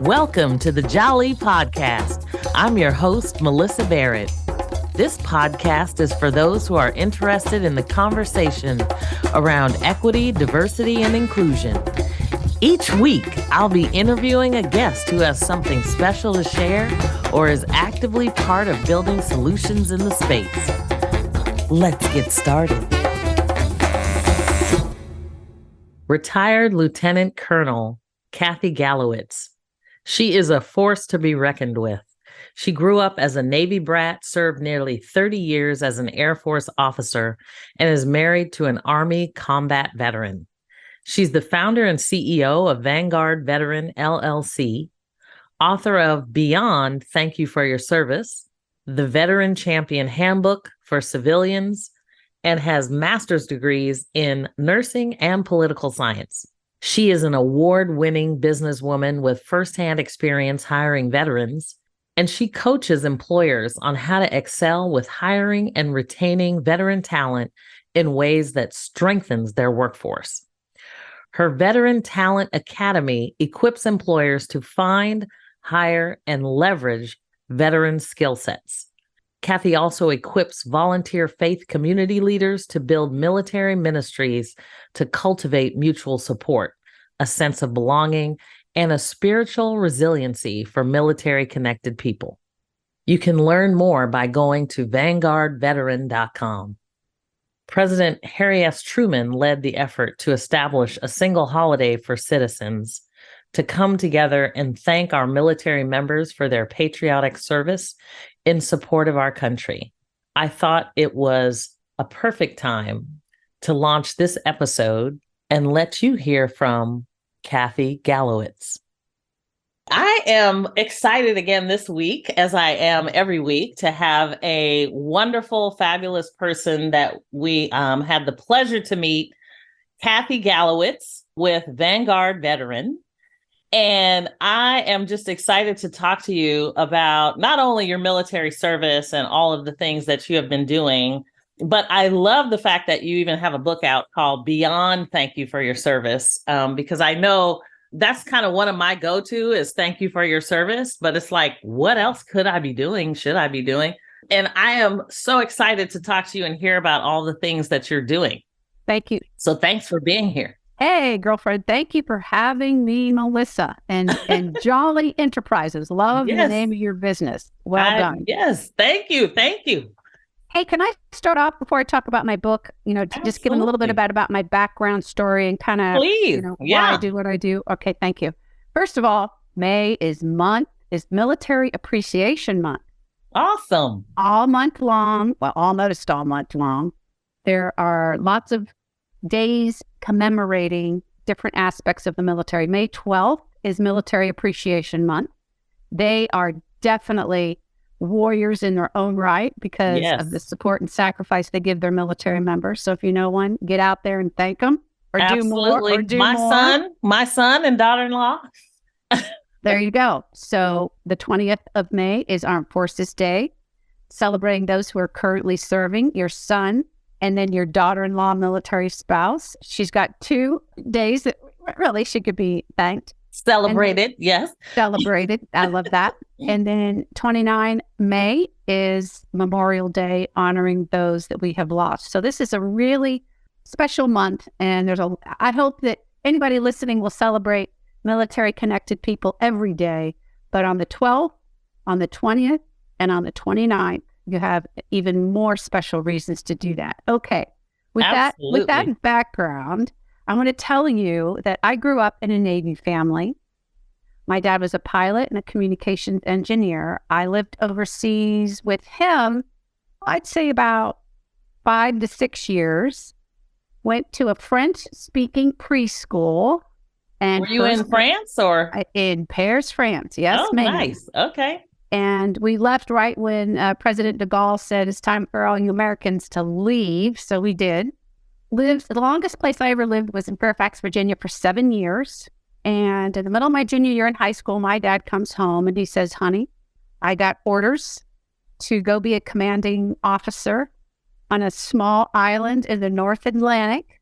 Welcome to the Jali podcast. I'm your host, Melyssa Barrett. This podcast is for those who are interested in the conversation around equity, diversity, and inclusion. Each week, I'll be interviewing a guest who has something special to share or is actively part of building solutions in the space. Let's get started. Retired Lieutenant Colonel Kathy Gallowitz. She is a force to be reckoned with. She grew up as a Navy brat, served nearly 30 years as an Air Force officer, and is married to an Army combat veteran. She's the founder and CEO of Vanguard Veteran, LLC, author of Beyond Thank You for Your Service, the Veteran Champion Handbook for Civilians, and has master's degrees in nursing and political science. She is an award-winning businesswoman with firsthand experience hiring veterans, and she coaches employers on how to excel with hiring and retaining veteran talent in ways that strengthens their workforce. Her Veteran Talent Academy equips employers to find, hire, and leverage veteran skill sets. Kathy also equips volunteer faith community leaders to build military ministries to cultivate mutual support, a sense of belonging, and a spiritual resiliency for military-connected people. You can learn more by going to vanguardveteran.com. President Harry S. Truman led the effort to establish a single holiday for citizens to come together and thank our military members for their patriotic service in support of our country. I thought it was a perfect time to launch this episode and let you hear from Kathy Gallowitz. I am excited again this week, as I am every week, to have a wonderful, fabulous person that we had the pleasure to meet, Kathy Gallowitz with Vanguard Veteran. And I am just excited to talk to you about not only your military service and all of the things that you have been doing, but I love the fact that you even have a book out called Beyond Thank You for Your Service, because I know that's kind of one of my go-to is thank you for your service. But it's like, what else could I be doing? Should I be doing? And I am so excited to talk to you and hear about all the things that you're doing. Thank you. So thanks for being here. Hey, girlfriend, thank you for having me, Melyssa, and Jali Enterprises. Love the name of your business. Well done. Yes, thank you. Thank you. Hey, can I start off before I talk about my book? Just give them a little bit about my background story and kind of, why I do what I do. Okay, thank you. First of all, May is Military Appreciation Month. Awesome. All month long. Well, almost all month long. There are lots of days commemorating different aspects of the military. May 12th is Military Appreciation Month. They are definitely warriors in their own right because of the support and sacrifice they give their military members. So if you know one, get out there and thank them or Absolutely. do more. My son and daughter-in-law. There you go. So the 20th of May is Armed Forces Day, celebrating those who are currently serving, your son, and then your daughter-in-law military spouse. She's got 2 days that really she could be thanked. Celebrated, yes. Celebrated. I love that. And then 29 May is Memorial Day, honoring those that we have lost. So this is a really special month. And I hope that anybody listening will celebrate military-connected people every day. But on the 12th, on the 20th, and on the 29th, you have even more special reasons to do that. Okay. With that background, I'm going to tell you that I grew up in a Navy family. My dad was a pilot and a communications engineer. I lived overseas with him, I'd say about 5 to 6 years. Went to a French-speaking preschool. And were you in France or? In Paris, France. Yes, ma'am. Nice. Okay. And we left right when President de Gaulle said it's time for all you Americans to leave. So we did. The longest place I ever lived was in Fairfax, Virginia for 7 years. And in the middle of my junior year in high school, my dad comes home and he says, honey, I got orders to go be a commanding officer on a small island in the North Atlantic.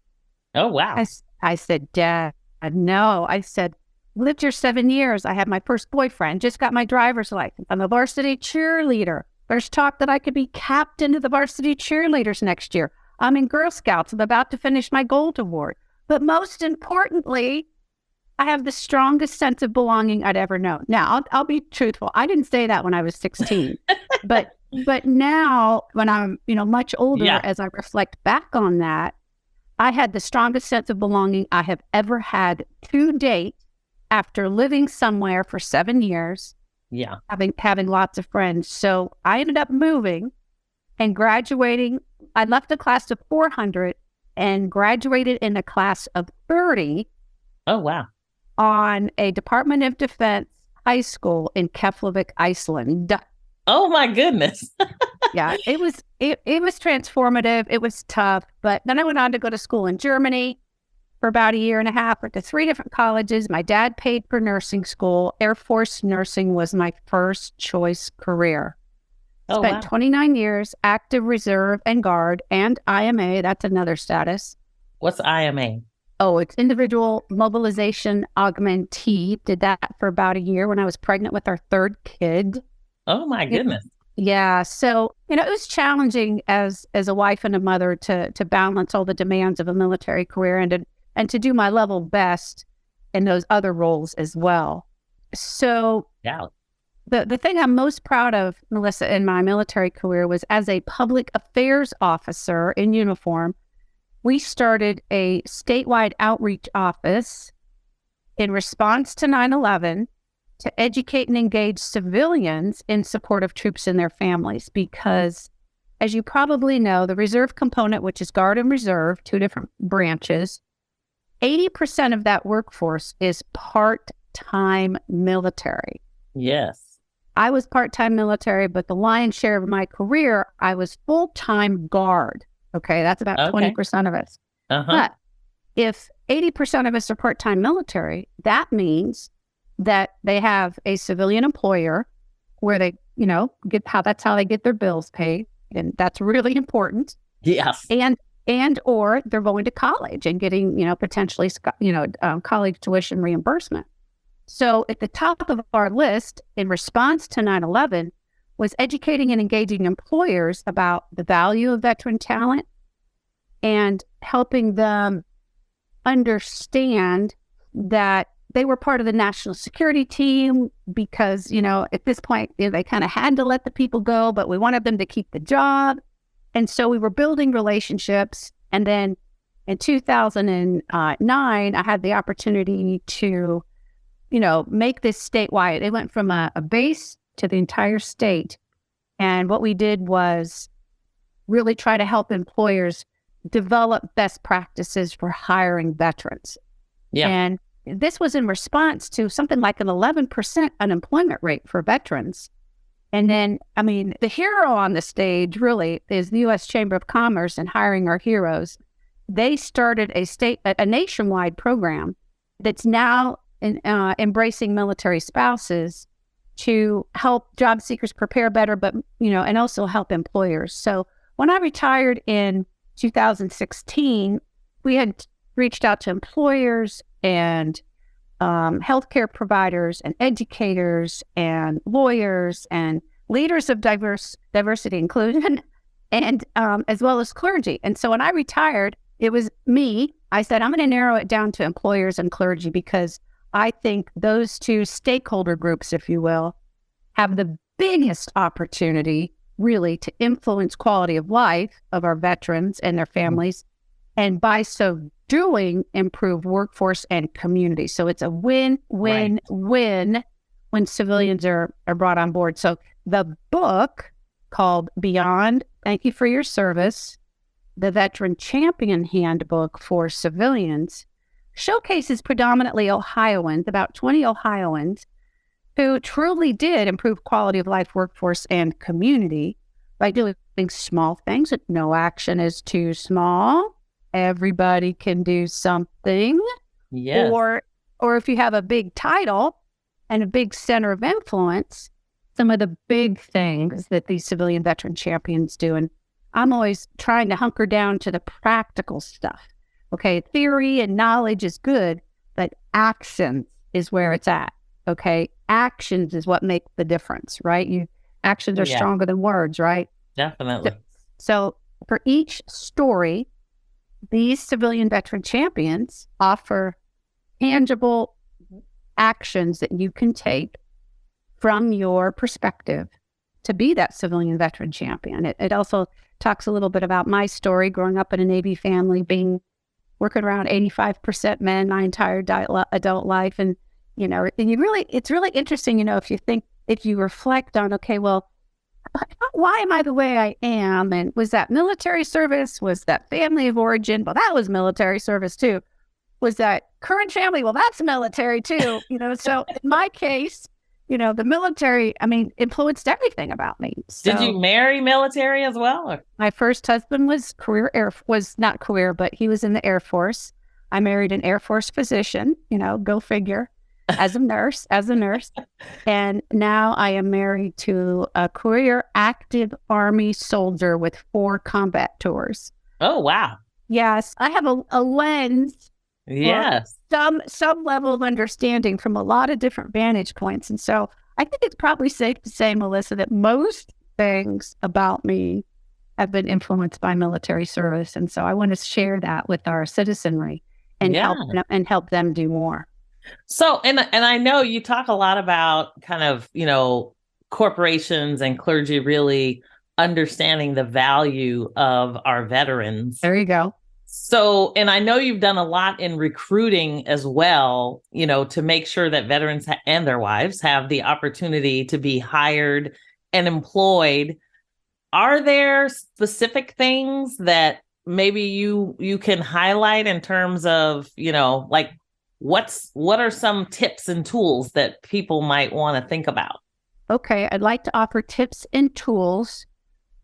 Oh, wow. I said, Dad, no. I said, lived here 7 years. I had my first boyfriend, just got my driver's license. I'm a varsity cheerleader. There's talk that I could be captain of the varsity cheerleaders next year. I'm in Girl Scouts. I'm about to finish my Gold Award. But most importantly, I have the strongest sense of belonging I'd ever known. Now, I'll be truthful. I didn't say that when I was 16, but now when I'm, much older, as I reflect back on that, I had the strongest sense of belonging I have ever had to date after living somewhere for 7 years. Yeah. Having lots of friends. So I ended up moving and graduating. I left a class of 400 and graduated in a class of 30. Oh, wow. On a Department of Defense high school in Keflavik, Iceland. Oh my goodness. Yeah, it was transformative. It was tough. But then I went on to go to school in Germany for about a year and a half, went to 3 different colleges. My dad paid for nursing school. Air Force nursing was my first choice career. Spent 29 years, active reserve and guard, and IMA. That's another status. What's IMA? Oh, it's individual mobilization augmentee. Did that for about a year when I was pregnant with our 3rd kid. Oh my goodness. Yeah. So, it was challenging as a wife and a mother to balance all the demands of a military career and to do my level best in those other roles as well. So the thing I'm most proud of, Melyssa, in my military career was as a public affairs officer in uniform. We started a statewide outreach office in response to 9/11 to educate and engage civilians in support of troops and their families. Because, as you probably know, the reserve component, which is Guard and Reserve, 2 different branches, 80% of that workforce is part-time military. Yes. I was part-time military, but the lion's share of my career, I was full-time Guard. Okay, that's about 20% of us. But if 80% of us are part-time military, that means that they have a civilian employer where they, that's how they get their bills paid. And that's really important. Yes. And or they're going to college and getting, potentially, college tuition reimbursement. So at the top of our list in response to 9/11 was educating and engaging employers about the value of veteran talent and helping them understand that they were part of the national security team because, at this point, they kind of had to let the people go, but we wanted them to keep the job. And so we were building relationships. And then in 2009, I had the opportunity to, make this statewide. It went from a base to the entire state. And what we did was really try to help employers develop best practices for hiring veterans. Yeah. And this was in response to something like an 11% unemployment rate for veterans. And then, the hero on the stage really is the U.S. Chamber of Commerce and Hiring Our Heroes. They started a nationwide program that's now embracing military spouses to help job seekers prepare better, but, and also help employers. So when I retired in 2016, we had reached out to employers and healthcare providers and educators and lawyers and leaders of diversity inclusion and as well as clergy. And so when I retired, it was me. I said, I'm going to narrow it down to employers and clergy because I think those 2 stakeholder groups, if you will, have the biggest opportunity really to influence quality of life of our veterans and their families. And by so doing, improve workforce and community. So it's a win-win-win when civilians are brought on board. So the book called Beyond Thank You for Your Service, the Veteran Champion Handbook for Civilians, showcases predominantly Ohioans, about 20 Ohioans, who truly did improve quality of life, workforce, and community by doing small things. No action is too small. Everybody can do something. Yes. Or if you have a big title and a big center of influence, some of the big things that these civilian veteran champions do. And I'm always trying to hunker down to the practical stuff. Okay, theory and knowledge is good, but action is where it's at. Okay. Actions is what make the difference, right? Actions are stronger than words, right? Definitely. So for each story, these civilian veteran champions offer tangible actions that you can take from your perspective to be that civilian veteran champion. It also talks a little bit about my story growing up in a Navy family, working around 85% men my entire adult life. And, it's really interesting, if you reflect on, okay, well, why am I the way I am? And was that military service? Was that family of origin? Well, that was military service too. Was that current family? Well, that's military too. So in my case, the military, influenced everything about me. So, did you marry military as well? Or? My first husband was not career, but he was in the Air Force. I married an Air Force physician, go figure, as a nurse. And now I am married to a career active Army soldier with 4 combat tours. Oh, wow. Yes. I have a lens. Yes. Some level of understanding from a lot of different vantage points. And so I think it's probably safe to say, Melyssa, that most things about me have been influenced by military service. And so I want to share that with our citizenry and help them do more. So, and I know you talk a lot about kind of, corporations and clergy really understanding the value of our veterans. There you go. So, and I know you've done a lot in recruiting as well, to make sure that veterans and their wives have the opportunity to be hired and employed. Are there specific things that maybe you can highlight in terms of, like what are some tips and tools that people might want to think about? Okay, I'd like to offer tips and tools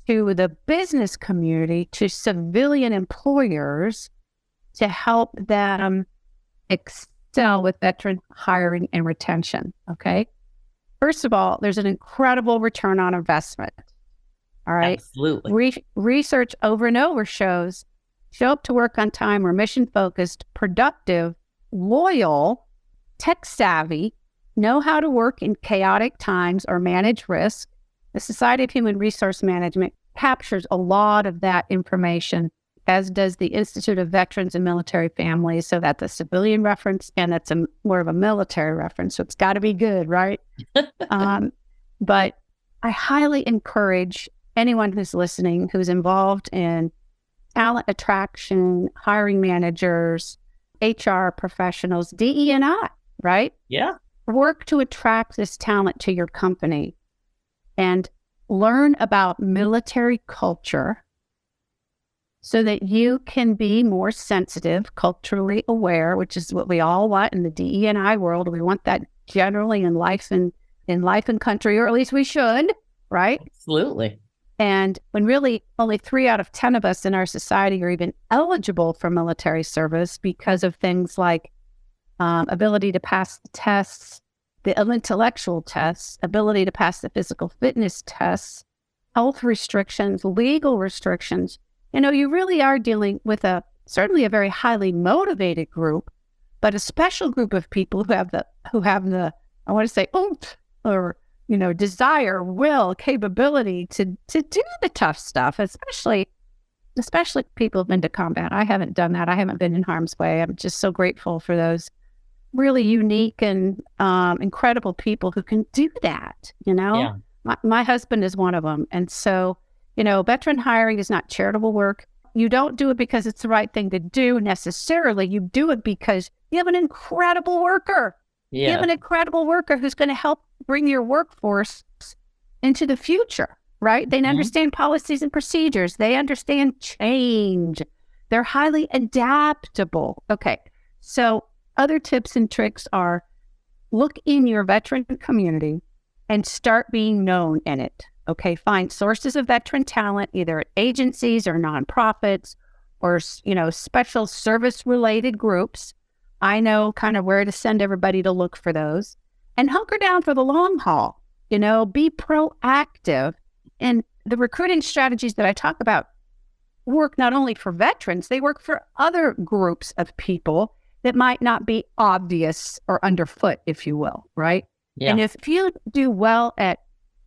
to the business community, to civilian employers, to help them excel with veteran hiring and retention. Okay. First of all, there's an incredible return on investment. All right. Absolutely. Research over and over shows show up to work on time, are mission focused, productive, loyal, tech savvy, know how to work in chaotic times or manage risk. The Society of Human Resource Management captures a lot of that information, as does the Institute of Veterans and Military Families. So that's a civilian reference and that's more of a military reference. So it's got to be good, right? But I highly encourage anyone who's listening, who's involved in talent attraction, hiring managers, HR professionals, DE&I, right? Yeah. Work to attract this talent to your company and learn about military culture so that you can be more sensitive, culturally aware, which is what we all want in the DE&I world. We want that generally in life and country, or at least we should, right? Absolutely. And when really only 3 out of 10 of us in our society are even eligible for military service because of things like ability to pass the tests, the intellectual tests, ability to pass the physical fitness tests, health restrictions, legal restrictions. You really are dealing with certainly a very highly motivated group, but a special group of people who have the I want to say oomph or desire, will, capability to do the tough stuff, especially people who've been to combat. I haven't done that. I haven't been in harm's way. I'm just so grateful for those really unique and incredible people who can do that. Yeah. My husband is one of them. And so, veteran hiring is not charitable work. You don't do it because it's the right thing to do necessarily. You do it because you have an incredible worker. Yeah. You have an incredible worker who's going to help bring your workforce into the future, right? They understand policies and procedures. They understand change. They're highly adaptable. Okay. So other tips and tricks are look in your veteran community and start being known in it. Okay. Find sources of veteran talent, either at agencies or nonprofits or, special service related groups. I know kind of where to send everybody to look for those, and hunker down for the long haul. Be proactive. And the recruiting strategies that I talk about work not only for veterans, they work for other groups of people that might not be obvious or underfoot, if you will, right? Yeah. And if you do well at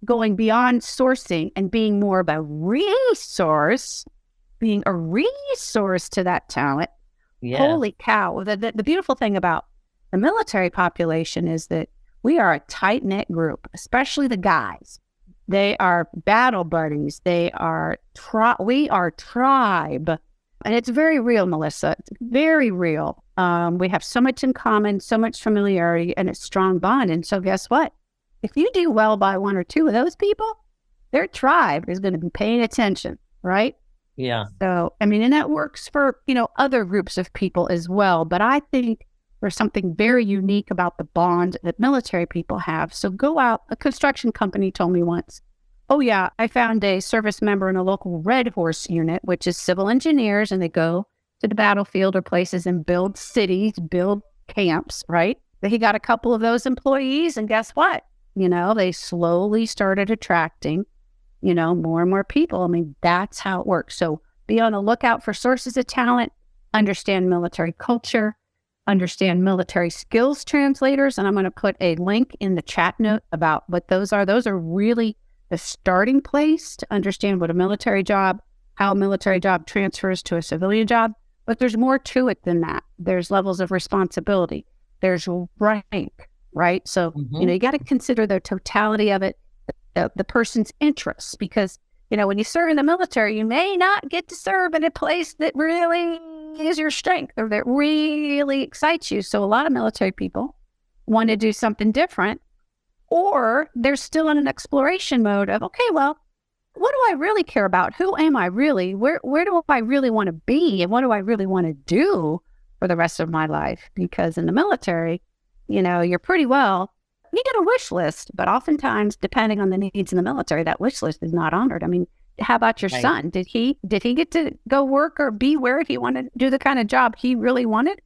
going beyond sourcing and being more of a resource, being a resource to that talent, holy cow. The beautiful thing about the military population is that we are a tight-knit group, especially the guys. They are battle buddies. We are tribe. And it's very real, Melyssa. It's very real. We have so much in common, so much familiarity, and a strong bond. And so guess what? If you do well by one or two of those people, their tribe is going to be paying attention, right? Yeah. So, I mean, and that works for, other groups of people as well. But I think there's something very unique about the bond that military people have. So go out. A construction company told me once, oh yeah, I found a service member in a local Red Horse unit, which is civil engineers, and they go to the battlefield or places and build cities, build camps, right? But he got a couple of those employees, and guess what? They slowly started attracting, more and more people. I mean, that's how it works. So be on the lookout for sources of talent, understand military culture, understand military skills translators. And I'm going to put a link in the chat note about what those are. Those are really the starting place to understand what a military job, how a military job transfers to a civilian job. But there's more to it than that. There's levels of responsibility. There's rank, right? So, you got to consider the totality of it, the person's interests, because, when you serve in the military, you may not get to serve in a place that really is your strength or that really excites you. So a lot of military people want to do something different, or they're still in an exploration mode of, okay, well, what do I really care about? Who am I really? Where do I really want to be? And what do I really want to do for the rest of my life? Because in the military, you're pretty well, you get a wish list, but oftentimes, depending on the needs in the military, that wish list is not honored. I mean, how about your son? Did he get to go work or be where he wanted to do the kind of job he really wanted?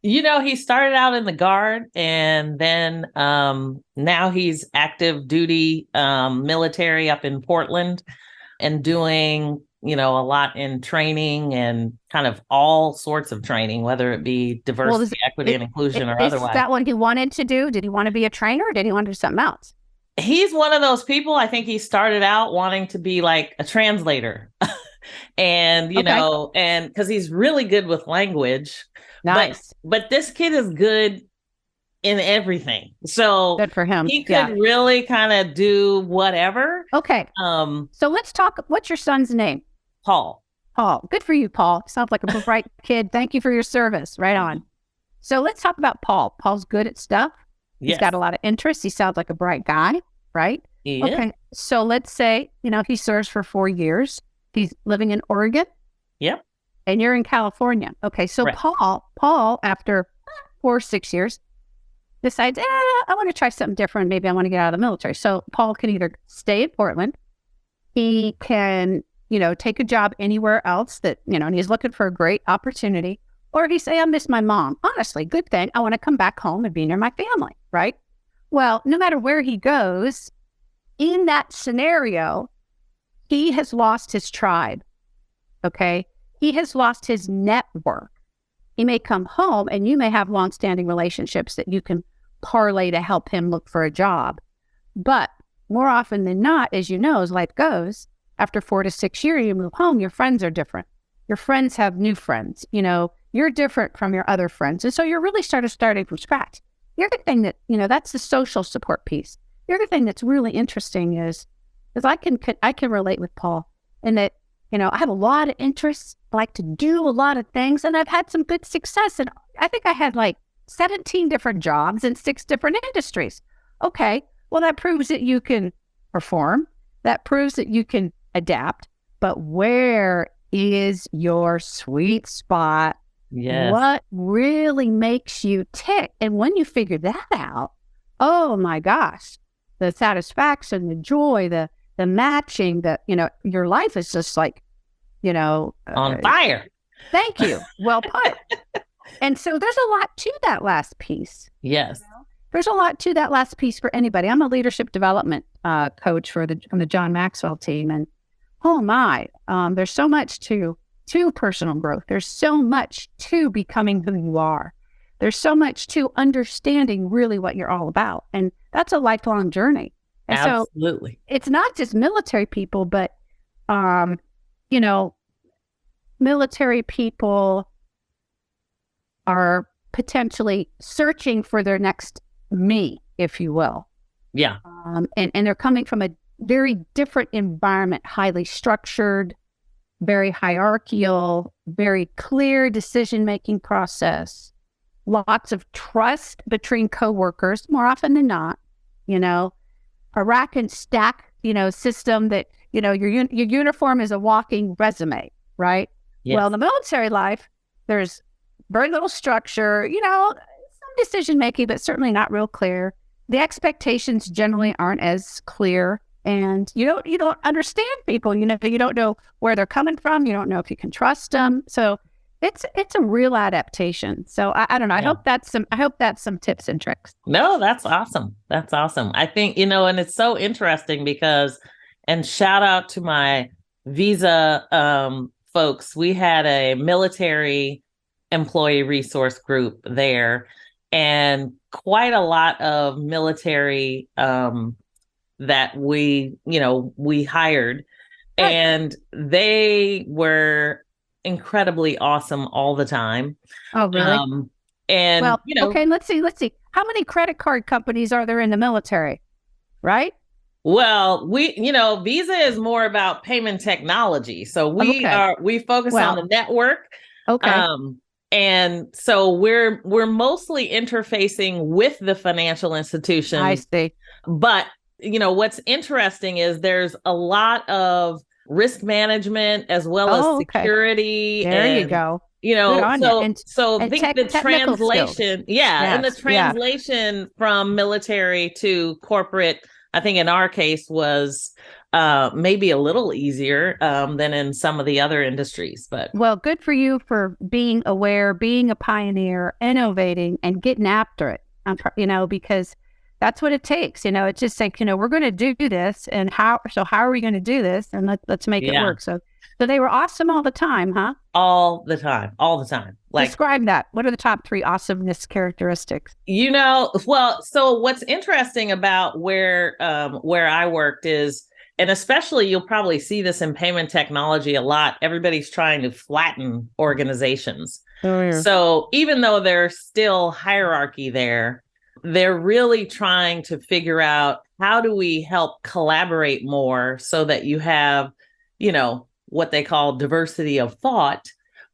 He started out in the Guard, and then now he's active duty military up in Portland and doing, a lot in training and kind of all sorts of training, whether it be diversity, equity, and inclusion or otherwise. Is that what he wanted to do? Did he want to be a trainer, or did he want to do something else? He's one of those people. I think he started out wanting to be like a translator and, and because he's really good with language. Nice. But this kid is good in everything. So good for him. He could really kind of do whatever. Okay. So let's talk. What's your son's name? Paul. Paul. Good for you, Paul. Sounds like a bright kid. Thank you for your service. Right on. So let's talk about Paul. Paul's good at stuff. He's got a lot of interests. He sounds like a bright guy, right? Okay. So let's say, he serves for 4 years. He's living in Oregon. Yep. And you're in California. Okay. So right. Paul, after 4 or 6 years, decides, I want to try something different. Maybe I want to get out of the military. So Paul can either stay in Portland. He can, take a job anywhere else that, and he's looking for a great opportunity. Or he say, I miss my mom. Honestly, good thing. I want to come back home and be near my family, right? Well, no matter where he goes, in that scenario, he has lost his tribe, okay? He has lost his network. He may come home and you may have longstanding relationships that you can parlay to help him look for a job. But more often than not, as you know, as life goes, after 4 to 6 years, you move home, your friends are different. Your friends have new friends. You're different from your other friends. And so you're really starting from scratch. The other thing that, that's the social support piece. The other thing that's really interesting is I can relate with Paul in that, I have a lot of interests. I like to do a lot of things, and I've had some good success. And I think I had like 17 different jobs in 6 different industries. Okay, well, that proves that you can perform. That proves that you can adapt. But where is your sweet spot? Yes. What really makes you tick? And when you figure that out, oh my gosh, the satisfaction, the joy, the matching, your life is just like, on fire. Thank you. Well put. And so there's a lot to that last piece. Yes. There's a lot to that last piece for anybody. I'm a leadership development coach from the John Maxwell team. And oh my, there's so much to to personal growth. There's so much to becoming who you are. There's so much to understanding really what you're all about. And that's a lifelong journey. And Absolutely. so it's not just military people, but, you know, military people are potentially searching for their next me, if you will. Yeah. And they're coming from a very different environment, highly structured, very hierarchical, very clear decision-making process, lots of trust between coworkers, more often than not, you know, a rack and stack, you know, system that, you know, your uniform is a walking resume, right? Yes. Well, in the military life, there's very little structure, you know, some decision-making, but certainly not real clear. The expectations generally aren't as clear. And you don't understand people. You know, you don't know where they're coming from. You don't know if you can trust them. So it's a real adaptation. So I don't know. I hope that's some tips and tricks. No, that's awesome. That's awesome. I think, you know, and it's so interesting because, and shout out to my visa folks. We had a military employee resource group there, and quite a lot of military that we hired, and they were incredibly awesome all the time. Oh, really? And well, you know, okay, let's see. How many credit card companies are there in the military? Right? Well, Visa is more about payment technology. So we focus on the network. Okay. And so we're mostly interfacing with the financial institution. I see. But you know, what's interesting is there's a lot of risk management as well as security. There you go. You know, so I think the translation, and the translation from military to corporate, I think in our case was maybe a little easier than in some of the other industries. But well, good for you for being aware, being a pioneer, innovating, and getting after it. You know, because that's what it takes. You know, it's just like, you know, we're going to do this, and how are we going to do this? And let's make it work. So they were awesome all the time, huh? All the time. Like, describe that. What are the top 3 awesomeness characteristics? You know, well, so what's interesting about where I worked is, and especially you'll probably see this in payment technology a lot, everybody's trying to flatten organizations. Oh, yeah. So even though there's still hierarchy there, they're really trying to figure out how do we help collaborate more so that you have, you know, what they call diversity of thought,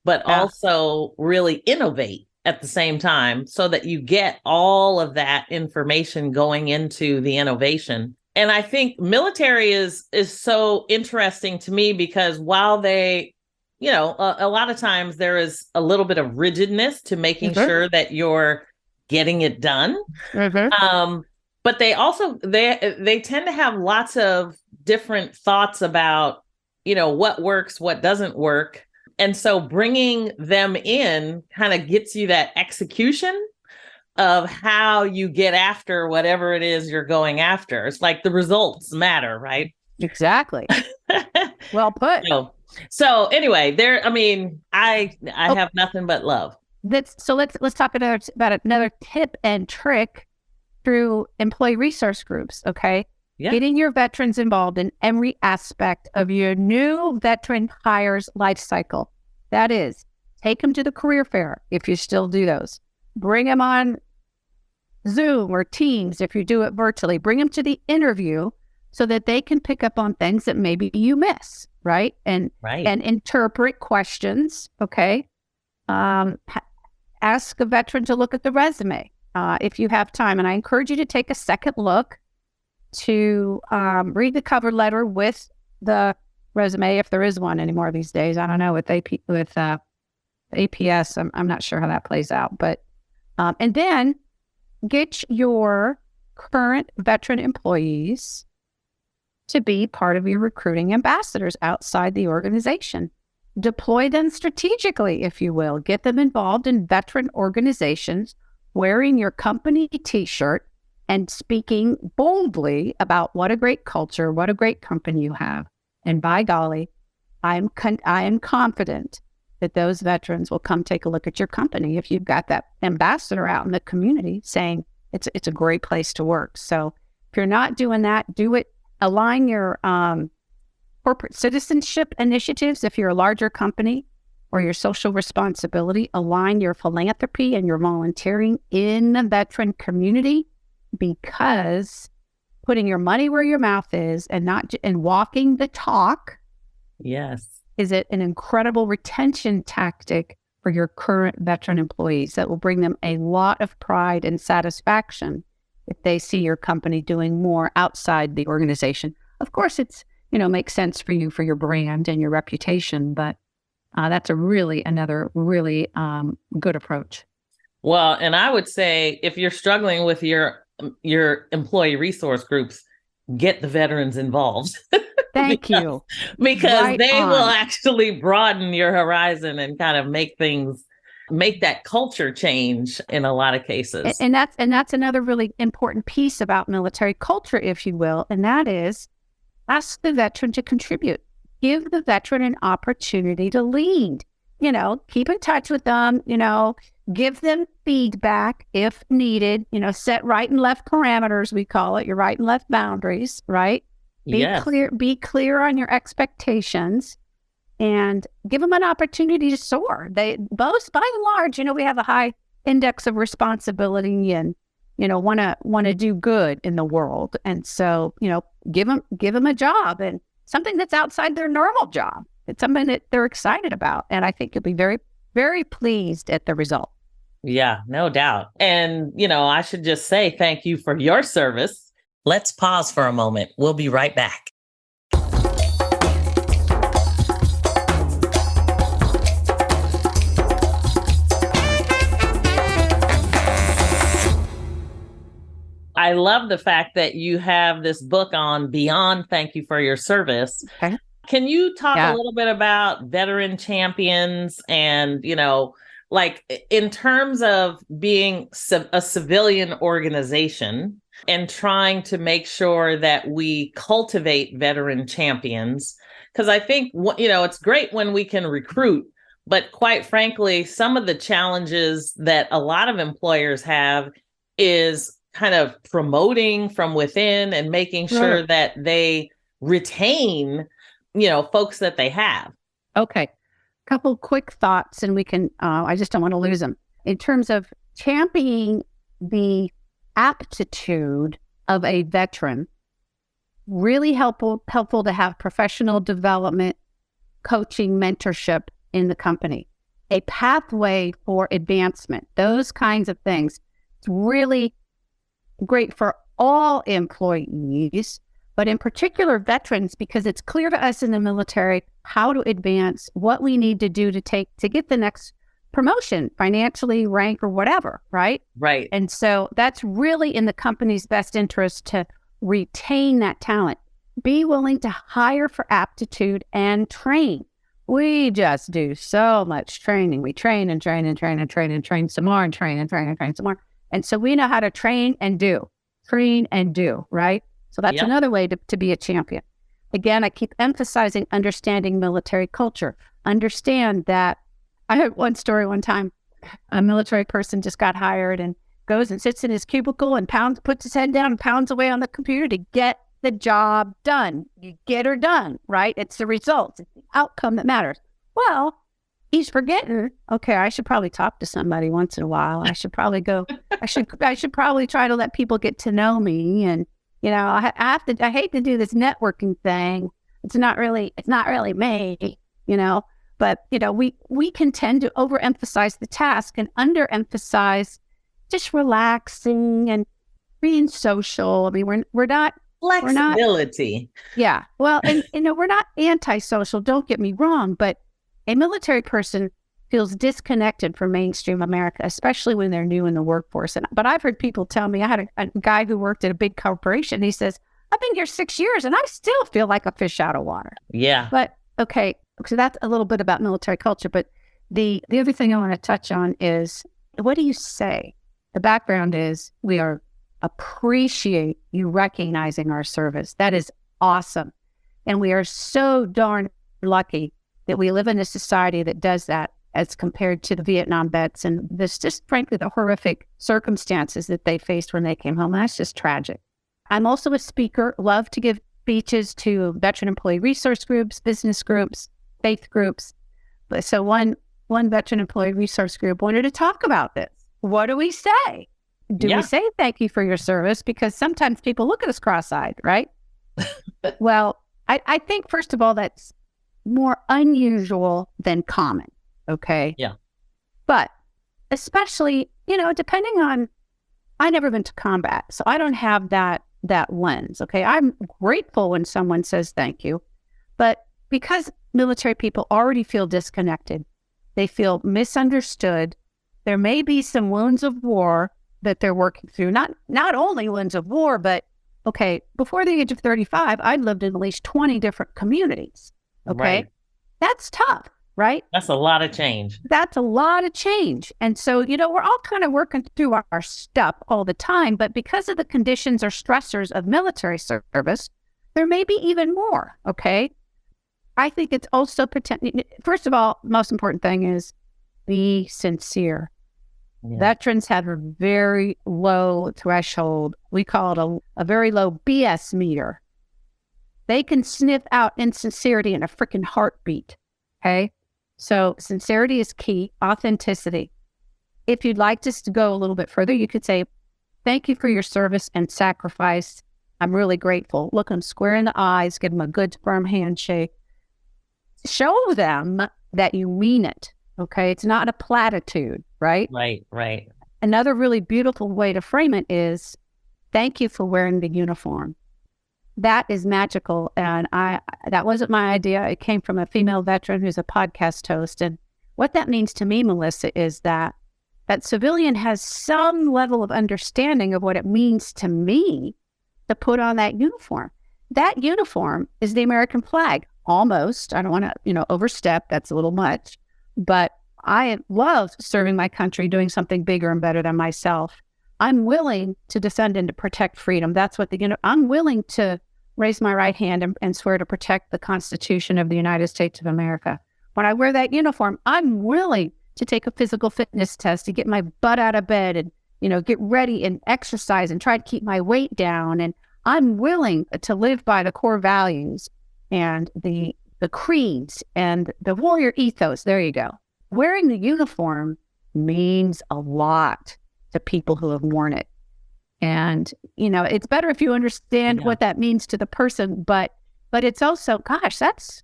but also really innovate at the same time so that you get all of that information going into the innovation. And I think military is so interesting to me because while they, you know, a lot of times there is a little bit of rigidness to making sure that you're getting it done. But they also, they tend to have lots of different thoughts about, you know, what works, what doesn't work. And so bringing them in kind of gets you that execution of how you get after whatever it is you're going after. It's like the results matter, right? Exactly. Well put. So anyway, I have nothing but love. Let's talk about another tip and trick through employee resource groups. Okay. Yeah. Getting your veterans involved in every aspect of your new veteran hire's life cycle. That is, take them to the career fair if you still do those. Bring them on Zoom or Teams if you do it virtually. Bring them to the interview so that they can pick up on things that maybe you miss, right? And interpret questions. Okay. Ask a veteran to look at the resume if you have time. And I encourage you to take a second look to read the cover letter with the resume, if there is one anymore these days. I don't know, with APS, I'm not sure how that plays out. But and then get your current veteran employees to be part of your recruiting ambassadors outside the organization. Deploy them strategically, if you will. Get them involved in veteran organizations, wearing your company t-shirt and speaking boldly about what a great culture, what a great company you have. And by golly, I am confident that those veterans will come take a look at your company if you've got that ambassador out in the community saying it's a great place to work. So if you're not doing that, do it. Align your corporate citizenship initiatives if you're a larger company, or your social responsibility. Align your philanthropy and your volunteering in the veteran community, because putting your money where your mouth is and walking the talk, yes, is it an incredible retention tactic for your current veteran employees that will bring them a lot of pride and satisfaction if they see your company doing more outside the organization. Of course, it's, makes sense for you, for your brand and your reputation, but that's another really good approach. Well, and I would say if you're struggling with your employee resource groups, get the veterans involved. Thank you. Because right they on. will actually broaden your horizon and kind of make that culture change in a lot of cases. And that's another really important piece about military culture, if you will, and that is ask the veteran to contribute. Give the veteran an opportunity to lead. Keep in touch with them, give them feedback if needed, set right and left parameters, we call it, your right and left boundaries, right? Be clear on your expectations and give them an opportunity to soar. They both, by and large, we have a high index of responsibility and, want to do good in the world. And so, give them a job and something that's outside their normal job. It's something that they're excited about. And I think you'll be very, very pleased at the result. Yeah, no doubt. And, I should just say thank you for your service. Let's pause for a moment. We'll be right back. I love the fact that you have this book on Beyond Thank You for Your Service. Okay. Can you talk a little bit about veteran champions and, like in terms of being a civilian organization and trying to make sure that we cultivate veteran champions? Because I think, it's great when we can recruit, but quite frankly, some of the challenges that a lot of employers have is kind of promoting from within and making sure that they retain, folks that they have. Okay. Couple quick thoughts and we can, I just don't want to lose them. In terms of championing the aptitude of a veteran, really helpful to have professional development, coaching, mentorship in the company, a pathway for advancement, those kinds of things. It's really great for all employees, but in particular veterans, because it's clear to us in the military how to advance, what we need to do to get the next promotion, financially, rank, or whatever, right? Right. And so that's really in the company's best interest to retain that talent. Be willing to hire for aptitude and train. We just do so much training. We train and train and train and train and train some more and train and train and train some more. And so we know how to train and do, right? So that's another way to be a champion. Again, I keep emphasizing understanding military culture. Understand that I heard one story one time, a military person just got hired and goes and sits in his cubicle and puts his head down and pounds away on the computer to get the job done. You get her done, right? It's the results, it's the outcome that matters. Well, he's forgetting, okay, I should probably talk to somebody once in a while. I should probably I should probably try to let people get to know me. And, I hate to do this networking thing. It's not really me, but, we can tend to overemphasize the task and underemphasize just relaxing and being social. I mean, we're not flexibility. Yeah. Well, and, we're not antisocial, don't get me wrong, but a military person feels disconnected from mainstream America, especially when they're new in the workforce. But I've heard people tell me, I had a guy who worked at a big corporation. He says, I've been here 6 years and I still feel like a fish out of water. Yeah. But okay, so that's a little bit about military culture. But the other thing I want to touch on is, what do you say? The background is we appreciate you recognizing our service. That is awesome. And we are so darn lucky that we live in a society that does that as compared to the Vietnam vets and this just frankly the horrific circumstances that they faced when they came home. That's just tragic. I'm also a speaker, love to give speeches to veteran employee resource groups, business groups, faith groups. So one veteran employee resource group wanted to talk about this. What do we say? Do we say thank you for your service? Because sometimes people look at us cross-eyed, right? Well, I think, first of all, that's more unusual than common, okay? Yeah. But especially, depending on, I never been to combat, so I don't have that lens, okay? I'm grateful when someone says thank you, but because military people already feel disconnected, they feel misunderstood, there may be some wounds of war that they're working through. Not only wounds of war, but, okay, before the age of 35, I'd lived in at least 20 different communities, okay? Right. That's tough, right? That's a lot of change. That's a lot of change. And so, we're all kind of working through our stuff all the time, but because of the conditions or stressors of military service, there may be even more, okay? I think it's also first of all, most important thing is be sincere. Yeah. Veterans have a very low threshold. We call it a very low BS meter. They can sniff out insincerity in a freaking heartbeat, okay? So sincerity is key, authenticity. If you'd like us to go a little bit further, you could say, thank you for your service and sacrifice. I'm really grateful. Look them square in the eyes, give them a good firm handshake. Show them that you mean it, okay? It's not a platitude, right? Right. Another really beautiful way to frame it is, thank you for wearing the uniform. That is magical. And that wasn't my idea. It came from a female veteran who's a podcast host. And what that means to me, Melyssa, is that civilian has some level of understanding of what it means to me to put on that uniform. That uniform is the American flag, almost. I don't want to, overstep. That's a little much. But I love serving my country, doing something bigger and better than myself. I'm willing to defend and to protect freedom. That's what I'm willing to raise my right hand and swear to protect the Constitution of the United States of America. When I wear that uniform, I'm willing to take a physical fitness test to get my butt out of bed and, get ready and exercise and try to keep my weight down. And I'm willing to live by the core values and the creeds and the warrior ethos. There you go. Wearing the uniform means a lot to people who have worn it. And, it's better if you understand what that means to the person, but it's also, gosh, that's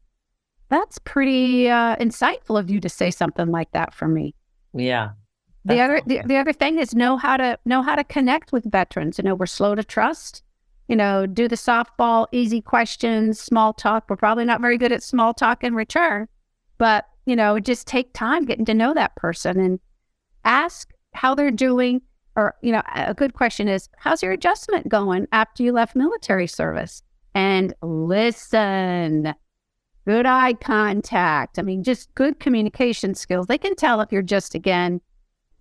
pretty insightful of you to say something like that for me. Yeah. The other thing is know how to connect with veterans. We're slow to trust, do the softball, easy questions, small talk. We're probably not very good at small talk in return, but, just take time getting to know that person and ask how they're doing. Or, a good question is, how's your adjustment going after you left military service? And listen, good eye contact. Just good communication skills. They can tell if you're just, again,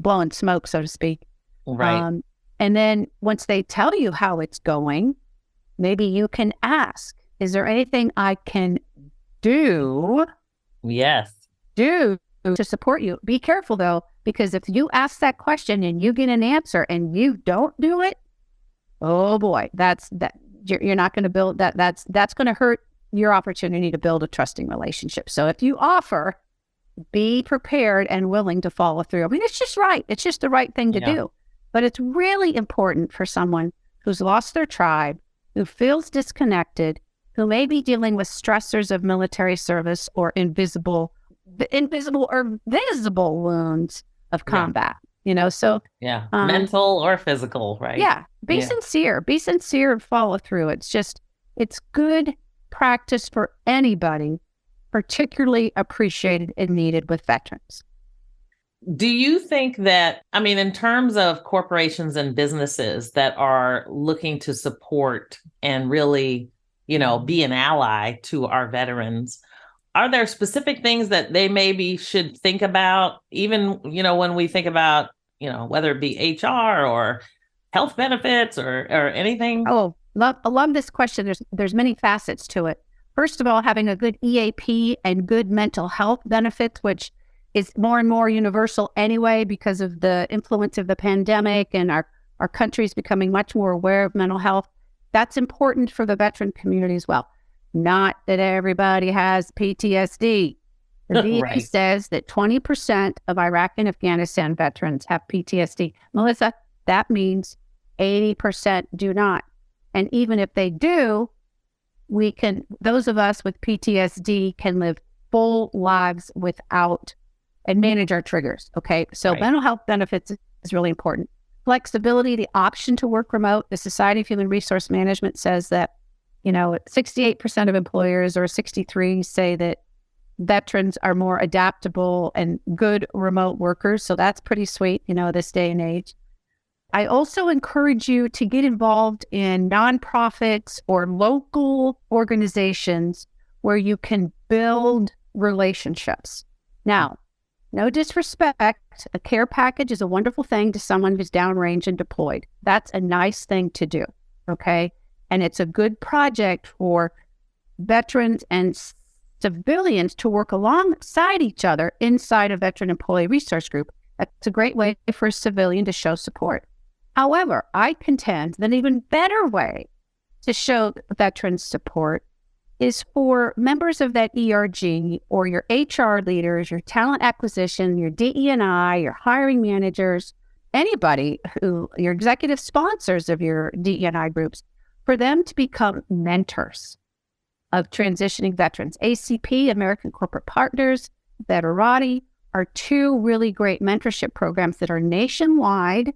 blowing smoke, so to speak. Right. And then once they tell you how it's going, maybe you can ask, is there anything I can do? Yes. Do to support you. Be careful, though. Because if you ask that question and you get an answer and you don't do it, oh boy, you're not going to build that. That's going to hurt your opportunity to build a trusting relationship. So if you offer, be prepared and willing to follow through. It's just right. It's just the right thing to do. But it's really important for someone who's lost their tribe, who feels disconnected, who may be dealing with stressors of military service or invisible or visible wounds of combat, so mental or physical, right? Yeah. Be sincere and follow through. It's good practice for anybody, particularly appreciated and needed with veterans. Do you think that, in terms of corporations and businesses that are looking to support and really, be an ally to our veterans, are there specific things that they maybe should think about, even, when we think about, whether it be HR or health benefits or anything? Oh, I love this question. There's many facets to it. First of all, having a good EAP and good mental health benefits, which is more and more universal anyway because of the influence of the pandemic and our country's becoming much more aware of mental health. That's important for the veteran community as well. Not that everybody has PTSD. The VA Right. says that 20% of Iraq and Afghanistan veterans have PTSD. Melyssa, that means 80% do not. And even if they do, those of us with PTSD can live full lives without and manage our triggers. Okay. So mental health benefits is really important. Flexibility, the option to work remote. The Society of Human Resource Management says that, 68% of employers, or 63, say that veterans are more adaptable and good remote workers. So that's pretty sweet, this day and age. I also encourage you to get involved in nonprofits or local organizations where you can build relationships. Now, no disrespect, a care package is a wonderful thing to someone who's downrange and deployed. That's a nice thing to do, okay? And it's a good project for veterans and civilians to work alongside each other inside a veteran employee resource group. That's a great way for a civilian to show support. However, I contend that an even better way to show veterans support is for members of that ERG or your HR leaders, your talent acquisition, your DE&I, your hiring managers, anybody your executive sponsors of your DE&I groups, for them to become mentors of transitioning veterans. ACP, American Corporate Partners, Veterati are two really great mentorship programs that are nationwide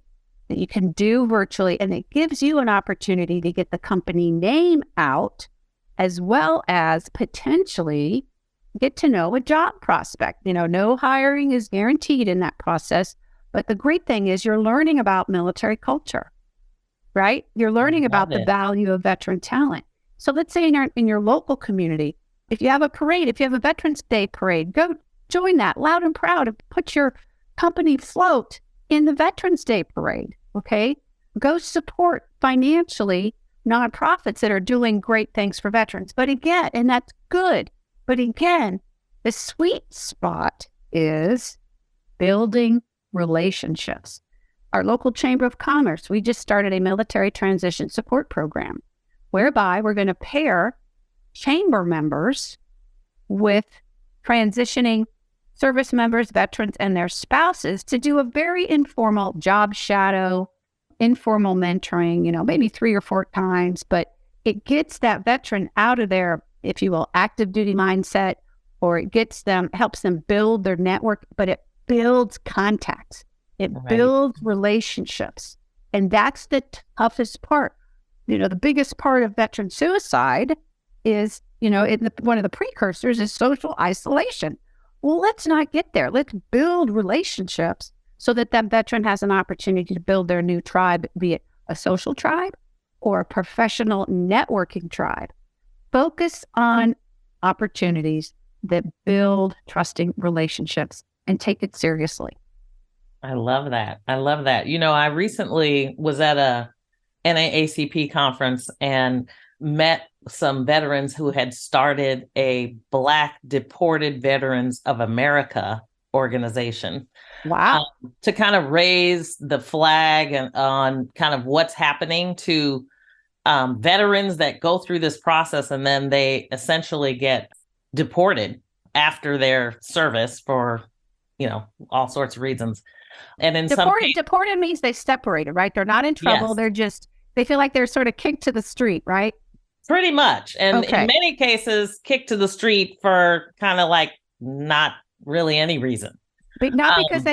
that you can do virtually, and it gives you an opportunity to get the company name out as well as potentially get to know a job prospect. No hiring is guaranteed in that process, but the great thing is you're learning about military culture, right? You're learning about the value of veteran talent. So let's say in your local community, if you have a parade, if you have a Veterans Day parade, go join that loud and proud and put your company float in the Veterans Day parade, okay? Go support financially nonprofits that are doing great things for veterans. But again, and that's good, but again, the sweet spot is building relationships. Our local Chamber of Commerce, we just started a military transition support program whereby we're going to pair chamber members with transitioning service members, veterans, and their spouses to do a very informal job shadow, informal mentoring, maybe 3 or 4 times, but it gets that veteran out of their, if you will, active duty mindset, or it helps them build their network, but it builds contacts. It builds relationships. And that's the toughest part. The biggest part of veteran suicide is, one of the precursors is social isolation. Well, let's not get there. Let's build relationships so that veteran has an opportunity to build their new tribe, be it a social tribe or a professional networking tribe. Focus on opportunities that build trusting relationships and take it seriously. I love that. I recently was at a NAACP conference and met some veterans who had started a Black Deported Veterans of America organization. Wow. To kind of raise the flag on kind of what's happening to veterans that go through this process and then they essentially get deported after their service for, all sorts of reasons. And in deported means they separated, right? They're not in trouble. Yes. They feel like they're sort of kicked to the street, right? Pretty much. And in many cases, kicked to the street for kind of like not really any reason. But not because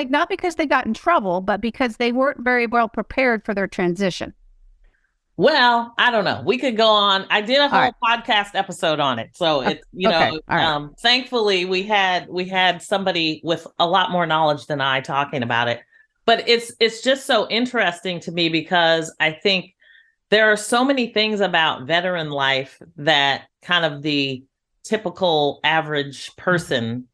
they got in trouble, but because they weren't very well prepared for their transition. Well, I don't know. We could go on. I did a whole podcast episode on it. So it's, thankfully we had somebody with a lot more knowledge than I talking about it. But it's just so interesting to me because I think there are so many things about veteran life that kind of the typical average person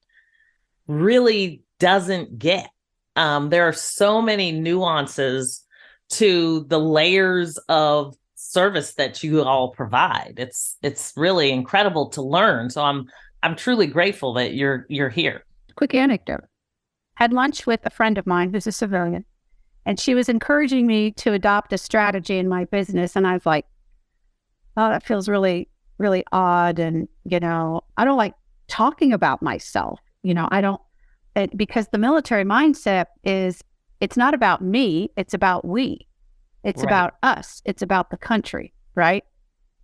really doesn't get. There are so many nuances to the layers of service that you all provide. It's really incredible to learn. So I'm truly grateful that you're here. Quick anecdote. Had lunch with a friend of mine who's a civilian, and she was encouraging me to adopt a strategy in my business. And I was like, oh, that feels really, really odd. And, I don't like talking about myself. Because the military mindset is, it's not about me, it's about we. It's about us. It's about the country, right?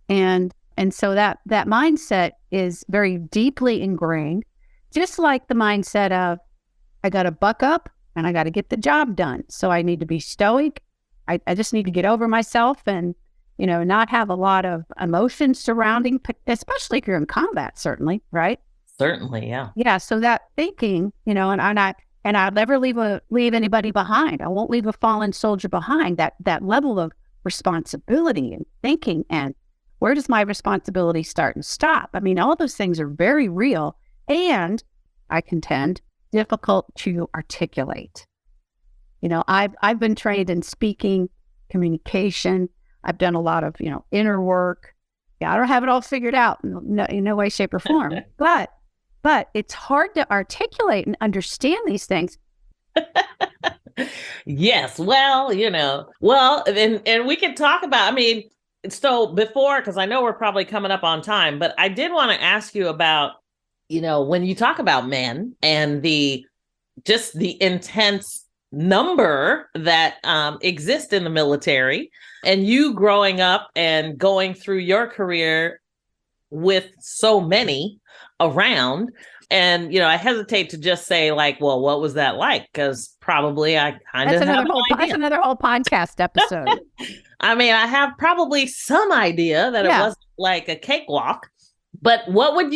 And so that mindset is very deeply ingrained, just like the mindset of, I got to buck up and I got to get the job done. So I need to be stoic. I just need to get over myself and, not have a lot of emotions surrounding, especially if you're in combat, certainly, right? Certainly, yeah. Yeah, so that thinking, and I'll never leave anybody behind. I won't leave a fallen soldier behind. That level of responsibility and thinking, and where does my responsibility start and stop? I mean, all those things are very real, and I contend difficult to articulate. I've been trained in speaking, communication. I've done a lot of inner work. Yeah, I don't have it all figured out in no way, shape, or form, but it's hard to articulate and understand these things. Yes. Well, and we can talk about, so before, because I know we're probably coming up on time, but I did want to ask you about, when you talk about men and the intense number that exist in the military, and you growing up and going through your career with so many around. And, I hesitate to just say like, well, what was that like? Because probably I kind of have an idea. That's another whole podcast episode. I have probably some idea that it wasn't like a cakewalk. But what would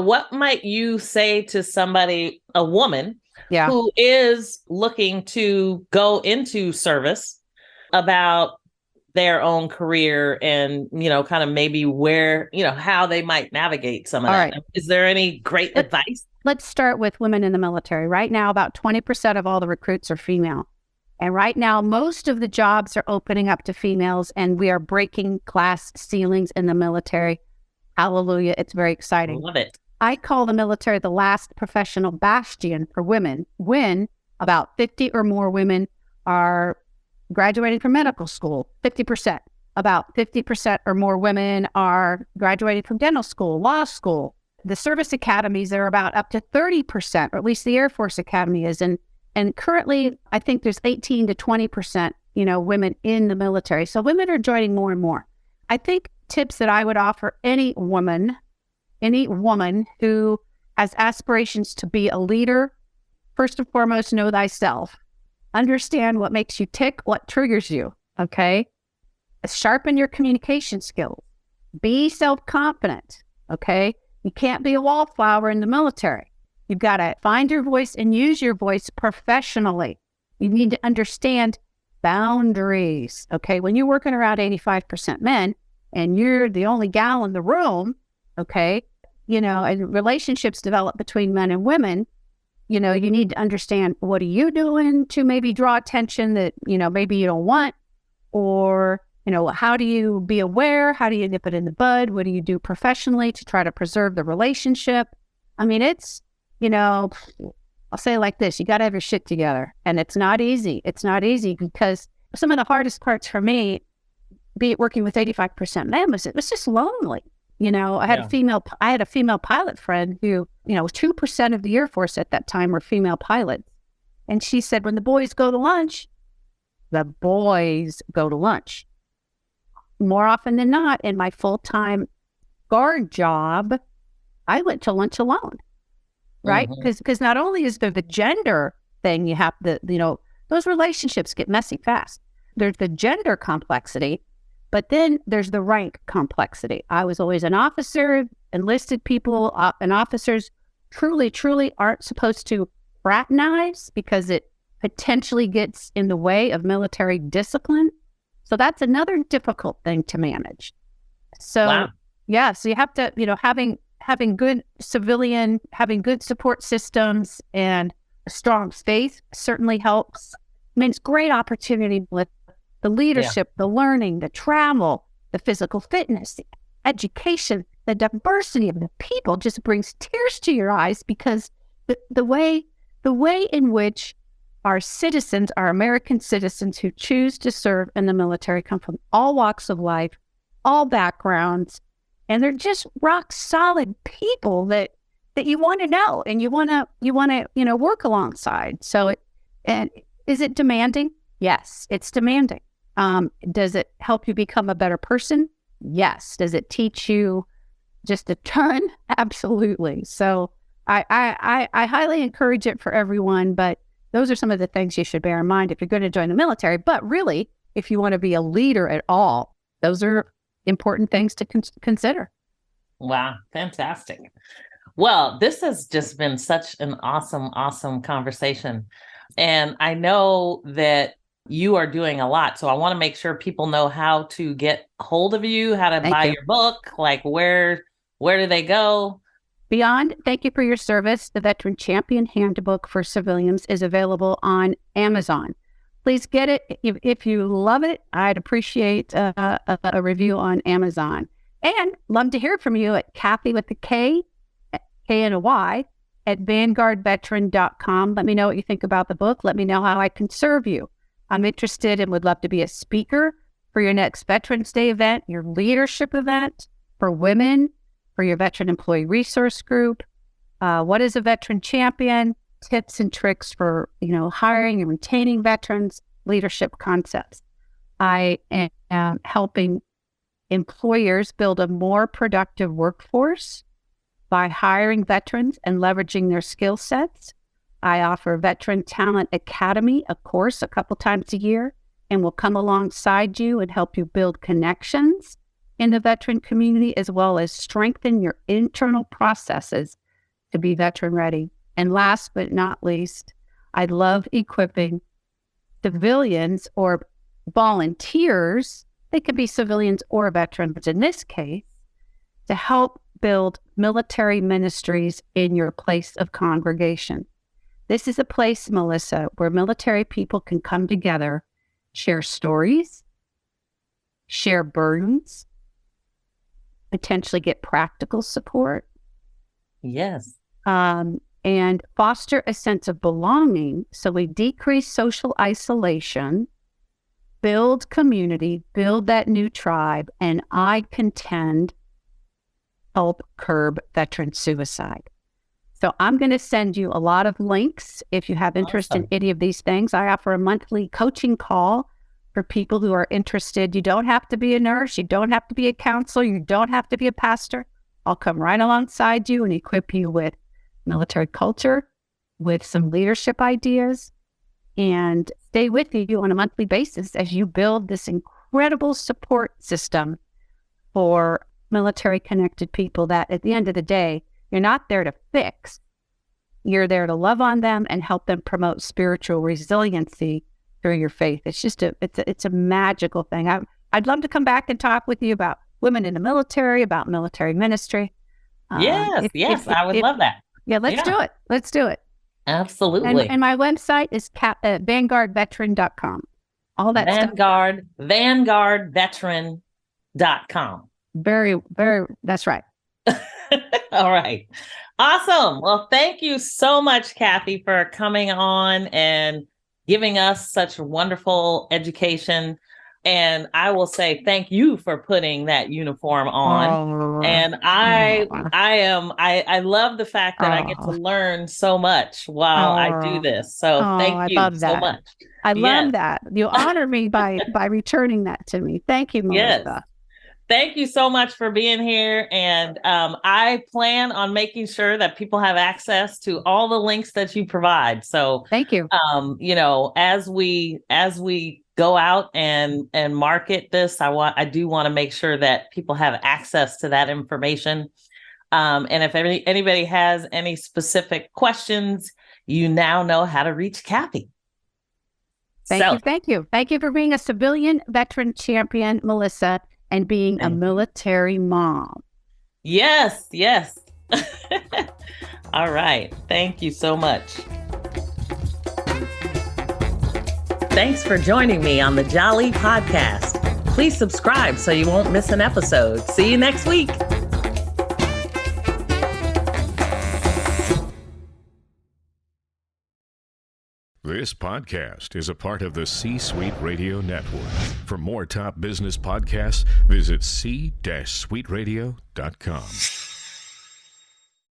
what might you say to somebody, a woman who is looking to go into service, about their own career and, kind of maybe where, how they might navigate some of that. Right. Is there any great advice? Let's start with women in the military. Right now, about 20% of all the recruits are female. And right now, most of the jobs are opening up to females, and we are breaking class ceilings in the military. Hallelujah. It's very exciting. Love it. I call the military the last professional bastion for women, when about 50 or more women are graduating from medical school, 50%. About 50% or more women are graduating from dental school, law school. The service academies are about up to 30%, or at least the Air Force Academy is. And currently, I think there's 18 to 20%, women in the military. So women are joining more and more. I think tips that I would offer any woman who has aspirations to be a leader, first and foremost, know thyself. Understand what makes you tick, what triggers you, okay? Sharpen your communication skills. Be self-confident, okay? You can't be a wallflower in the military. You've got to find your voice and use your voice professionally. You need to understand boundaries, okay? When you're working around 85% men and you're the only gal in the room, okay, and relationships develop between men and women, you need to understand, what are you doing to maybe draw attention that, maybe you don't want? Or, how do you be aware? How do you nip it in the bud? What do you do professionally to try to preserve the relationship? It's, I'll say it like this, you got to have your shit together. And it's not easy. It's not easy, because some of the hardest parts for me, be it working with 85% men, it was just lonely. I had a female pilot friend who, 2% of the Air Force at that time were female pilots. And she said, when the boys go to lunch, more often than not, in my full-time guard job, I went to lunch alone, right? Because not only is there the gender thing, you have those relationships get messy fast. There's the gender complexity, but then there's the rank complexity. I was always an officer. Enlisted people and officers truly aren't supposed to fraternize, because it potentially gets in the way of military discipline. So that's another difficult thing to manage. So, so you have to, having good civilian, having good support systems and a strong faith certainly helps. It's a great opportunity with the leadership, the learning, the travel, the physical fitness, the education, the diversity of the people just brings tears to your eyes, because the way in which our citizens, our American citizens who choose to serve in the military, come from all walks of life, all backgrounds, and they're just rock solid people that you want to know and you want to work alongside. So and is it demanding? Yes, it's demanding. Does it help you become a better person? Yes. Does it teach you just a ton? Absolutely. So I highly encourage it for everyone, but those are some of the things you should bear in mind if you're going to join the military. But really, if you want to be a leader at all, those are important things to consider. Wow. Fantastic. Well, this has just been such an awesome conversation. And I know that you are doing a lot. So I want to make sure people know how to get hold of you, how to buy your book, like where do they go? Beyond Thank You for Your Service, the Veteran Champion Handbook for Civilians is available on Amazon. Please get it. If you love it, I'd appreciate a review on Amazon. And love to hear from you at Kathy with the K and a Y at vanguardveteran.com. Let me know what you think about the book. Let me know how I can serve you. I'm interested and would love to be a speaker for your next Veterans Day event, your leadership event for women, for your veteran employee resource group. What is a veteran champion? Tips and tricks for, hiring and retaining veterans, leadership concepts. I am helping employers build a more productive workforce by hiring veterans and leveraging their skill sets. I offer Veteran Talent Academy, a course a couple times a year, and will come alongside you and help you build connections in the veteran community, as well as strengthen your internal processes to be veteran ready. And last but not least, I love equipping civilians or volunteers, they could be civilians or veterans in this case, to help build military ministries in your place of congregation. This is a place, Melyssa, where military people can come together, share stories, share burdens, potentially get practical support. Yes. And foster a sense of belonging, so we decrease social isolation, build community, build that new tribe, and I contend help curb veteran suicide. So I'm going to send you a lot of links if you have interest in any of these things. I offer a monthly coaching call for people who are interested. You don't have to be a nurse. You don't have to be a counselor. You don't have to be a pastor. I'll come right alongside you and equip you with military culture, with some leadership ideas, and stay with you on a monthly basis as you build this incredible support system for military connected people that at the end of the day, you're not there to fix. You're there to love on them and help them promote spiritual resiliency through your faith. It's just it's a magical thing. I'd love to come back and talk with you about women in the military, about military ministry. Yes, I would love that. Yeah, let's do it. Let's do it. Absolutely. And my website is vanguardveteran.com. All that stuff. Vanguardveteran.com. Very, that's right. All right. Awesome. Well, thank you so much, Kathy, for coming on and giving us such wonderful education. And I will say thank you for putting that uniform on. And I love the fact that I get to learn so much while I do this. So thank you so much. I love that. You honor me by returning that to me. Thank you, Melyssa. Yes. Thank you so much for being here. And I plan on making sure that people have access to all the links that you provide. So thank you. As we go out and market this, I do want to make sure that people have access to that information. And if anybody has any specific questions, you now know how to reach Kathy. Thank you. Thank you for being a civilian veteran champion, Melyssa, and being a military mom. Yes. All right. Thank you so much. Thanks for joining me on the Jali podcast. Please subscribe so you won't miss an episode. See you next week. This podcast is a part of the C-Suite Radio Network. For more top business podcasts, visit c-suiteradio.com.